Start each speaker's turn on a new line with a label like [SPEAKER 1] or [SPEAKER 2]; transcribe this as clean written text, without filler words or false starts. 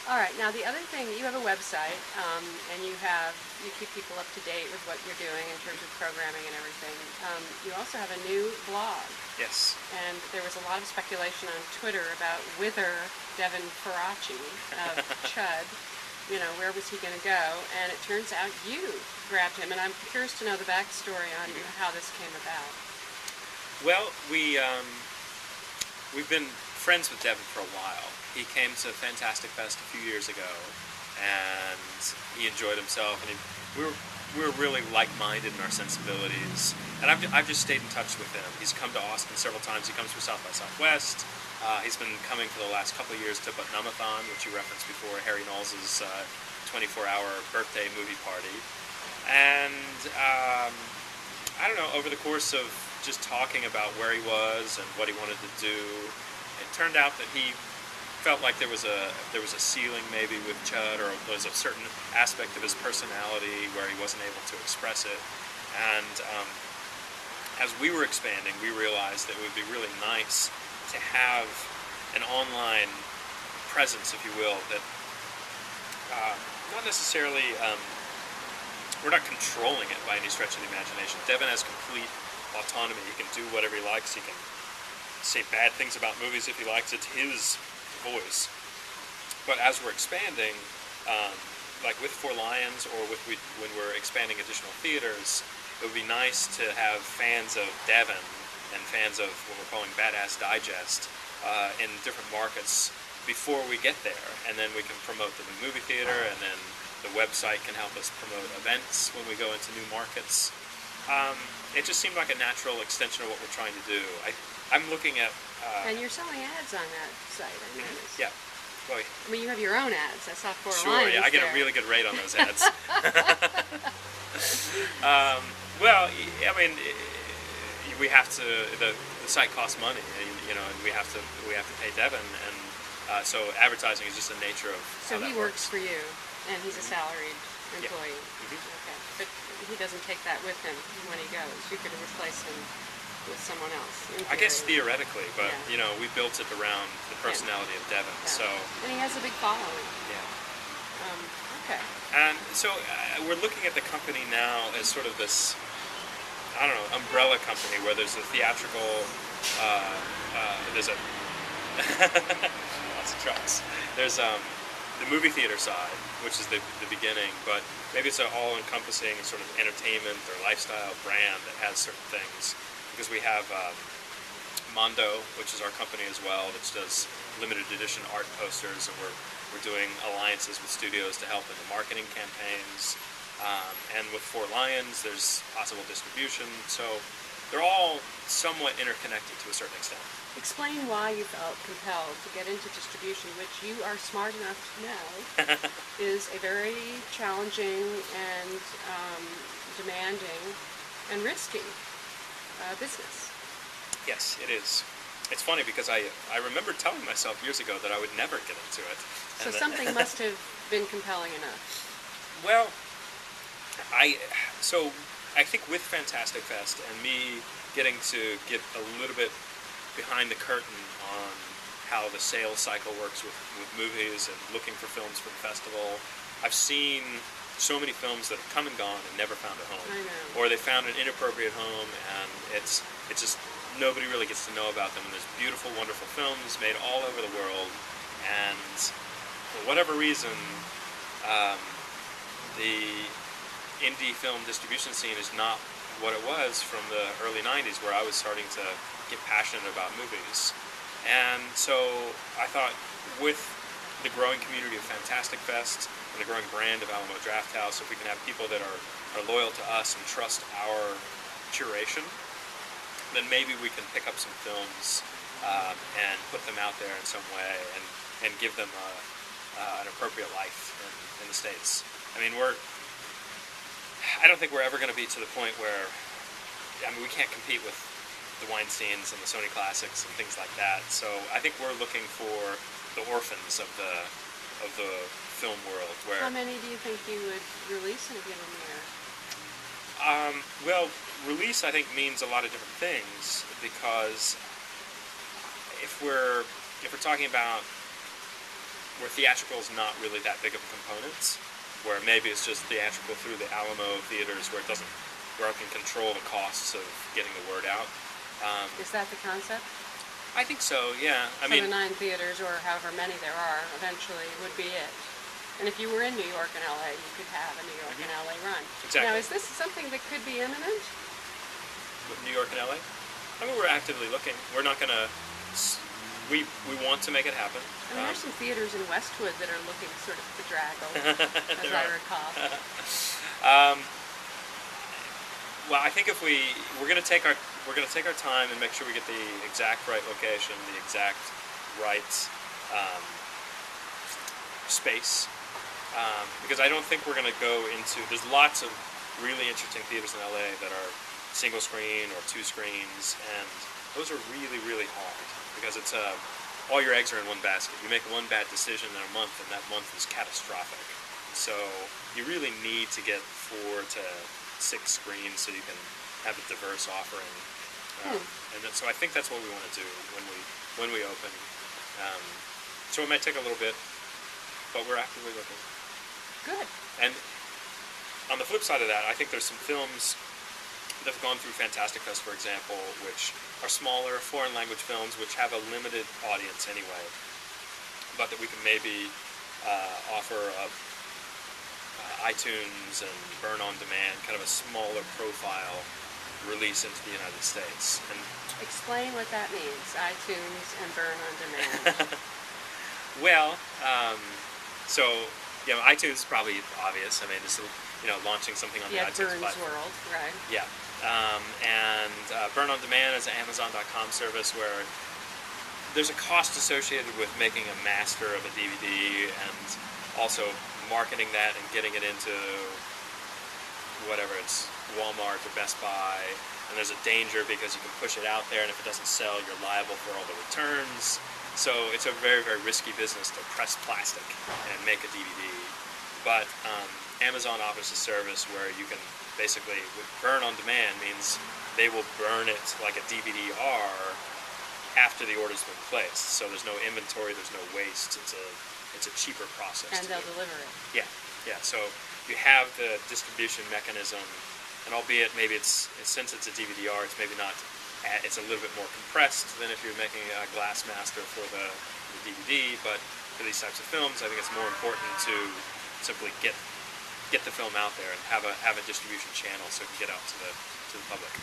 [SPEAKER 1] All right. Now the other thing, you have a website, and you keep people up to date with what you're doing in terms of programming and everything. You also have a new blog,
[SPEAKER 2] Yes.
[SPEAKER 1] and there was a lot of speculation on Twitter about whither Devin Faraci of Chud, where was he going to go? And it turns out you grabbed him, and I'm curious to know the backstory on how this came about.
[SPEAKER 2] Well, we've been friends with Devin for a while. He came to Fantastic Fest a few years ago, and he enjoyed himself. And we were really like-minded in our sensibilities. And I've just stayed in touch with him. He's come to Austin several times. He comes for South by Southwest. He's been coming for the last couple of years to Butnumathon, which you referenced before, Harry Knowles' 24-hour birthday movie party. And I don't know, over the course of just talking about where he was and what he wanted to do, it turned out that he felt like there was a ceiling maybe with Chud, or there was a certain aspect of his personality where he wasn't able to express it. And as we were expanding, we realized that it would be really nice to have an online presence, if you will, that not necessarily, we're not controlling it by any stretch of the imagination. Devin has complete autonomy. He can do whatever he likes. He can say bad things about movies if he likes. It's his voice. But as we're expanding, like with Four Lions, or when we're expanding additional theaters, it would be nice to have fans of Devin and fans of what we're calling Badass Digest in different markets before we get there, and then we can promote the new movie theater, and then the website can help us promote events when we go into new markets. It just seemed like a natural extension of what we're trying to do. I'm looking at...
[SPEAKER 1] and you're selling ads on that site, I noticed.
[SPEAKER 2] Yeah. Well,
[SPEAKER 1] I mean, you have your own ads. I saw Four
[SPEAKER 2] sure,
[SPEAKER 1] Lions
[SPEAKER 2] yeah, I get
[SPEAKER 1] there.
[SPEAKER 2] a really good rate on those ads. Well, I mean, we have to. The site costs money, and we have to pay Devin, and so advertising is just the nature of.
[SPEAKER 1] So
[SPEAKER 2] how
[SPEAKER 1] he
[SPEAKER 2] that
[SPEAKER 1] works for you, and he's a salaried employee.
[SPEAKER 2] Yeah.
[SPEAKER 1] Okay, but he doesn't take that with him when he goes. You could replace him with someone else.
[SPEAKER 2] I guess theoretically, but
[SPEAKER 1] yeah.
[SPEAKER 2] We built it around the personality of Devin.
[SPEAKER 1] Yeah.
[SPEAKER 2] So.
[SPEAKER 1] And he has a big following.
[SPEAKER 2] Yeah.
[SPEAKER 1] Okay.
[SPEAKER 2] And so we're looking at the company now as sort of this, I don't know, umbrella company where there's a theatrical, there's a lots of trucks. There's the movie theater side, which is the beginning, but maybe it's an all-encompassing sort of entertainment or lifestyle brand that has certain things. Because we have Mondo, which is our company as well, which does limited edition art posters, and we're doing alliances with studios to help in the marketing campaigns. And with Four Lions, there's possible distribution. So they're all somewhat interconnected to a certain extent.
[SPEAKER 1] Explain why you felt compelled to get into distribution, which you are smart enough to know is a very challenging and demanding and risky business.
[SPEAKER 2] Yes, it is. It's funny because I remember telling myself years ago that I would never get into it.
[SPEAKER 1] So something must have been compelling enough.
[SPEAKER 2] Well, I think with Fantastic Fest and me getting to get a little bit behind the curtain on how the sales cycle works with movies and looking for films for the festival, I've seen so many films that have come and gone and never found a home.
[SPEAKER 1] I know.
[SPEAKER 2] Or they found an inappropriate home, and it's just nobody really gets to know about them. And there's beautiful, wonderful films made all over the world, and for whatever reason, the indie film distribution scene is not what it was from the early 90s, where I was starting to get passionate about movies. And so I thought, with the growing community of Fantastic Fest and the growing brand of Alamo Drafthouse, if we can have people that are loyal to us and trust our curation, then maybe we can pick up some films and put them out there in some way and give them an appropriate life in the States. I mean, I don't think we're ever going to be to the point where, we can't compete with the Weinsteins and the Sony Classics and things like that. So I think we're looking for the orphans of the film world. Where
[SPEAKER 1] how many do you think you would release in a given year?
[SPEAKER 2] Well, release I think means a lot of different things, because if we're talking about where theatrical is not really that big of a component, where maybe it's just theatrical through the Alamo theaters where I can control the costs of getting the word out.
[SPEAKER 1] Is that the concept?
[SPEAKER 2] I think so, yeah. I
[SPEAKER 1] So
[SPEAKER 2] mean,
[SPEAKER 1] the 9 theaters, or however many there are, eventually would be it. And if you were in New York and LA, you could have a New York and LA run.
[SPEAKER 2] Exactly.
[SPEAKER 1] Now, is this something that could be imminent?
[SPEAKER 2] with New York and LA, I mean, we're actively looking. We're not gonna. We want to make it happen.
[SPEAKER 1] I mean, there's some theaters in Westwood that are looking sort of bedraggled, as
[SPEAKER 2] There
[SPEAKER 1] I
[SPEAKER 2] are.
[SPEAKER 1] recall.
[SPEAKER 2] Well, I think if we're gonna take our time and make sure we get the exact right location, the exact right space, because I don't think we're gonna go into. There's lots of really interesting theaters in LA that are single screen or 2 screens, and those are really, really hard because it's all your eggs are in one basket. You make one bad decision in a month, and that month is catastrophic. So you really need to get 4 to 6 screens so you can have a diverse offering. So I think that's what we want to do when we open. So it might take a little bit, but we're actively looking.
[SPEAKER 1] Good.
[SPEAKER 2] And on the flip side of that, I think there's some films that have gone through Fantastic Fest, for example, which are smaller foreign language films, which have a limited audience anyway, but that we can maybe offer iTunes and Burn on Demand, kind of a smaller profile release into the United States. And
[SPEAKER 1] Explain what that means, iTunes and Burn on Demand.
[SPEAKER 2] well, so iTunes is probably obvious. I mean, this is launching something on the
[SPEAKER 1] Yeah,
[SPEAKER 2] iTunes
[SPEAKER 1] Burns
[SPEAKER 2] platform.
[SPEAKER 1] World, right.
[SPEAKER 2] Yeah. And Burn on Demand is an Amazon.com service where there's a cost associated with making a master of a DVD and also marketing that and getting it into whatever it's Walmart or Best Buy. And there's a danger because you can push it out there, and if it doesn't sell, you're liable for all the returns. So it's a very, very risky business to press plastic and make a DVD. But Amazon offers a service where you can basically, with Burn on Demand, means they will burn it like a DVD-R after the order's been placed. So there's no inventory, there's no waste. It's a cheaper process.
[SPEAKER 1] And
[SPEAKER 2] to
[SPEAKER 1] they'll
[SPEAKER 2] do.
[SPEAKER 1] deliver it.
[SPEAKER 2] Yeah. So you have the distribution mechanism, and albeit maybe since it's a DVD-R, it's maybe not. It's a little bit more compressed than if you're making a glass master for the DVD. But for these types of films, I think it's more important to simply get the film out there and have a distribution channel so it can get out to the public.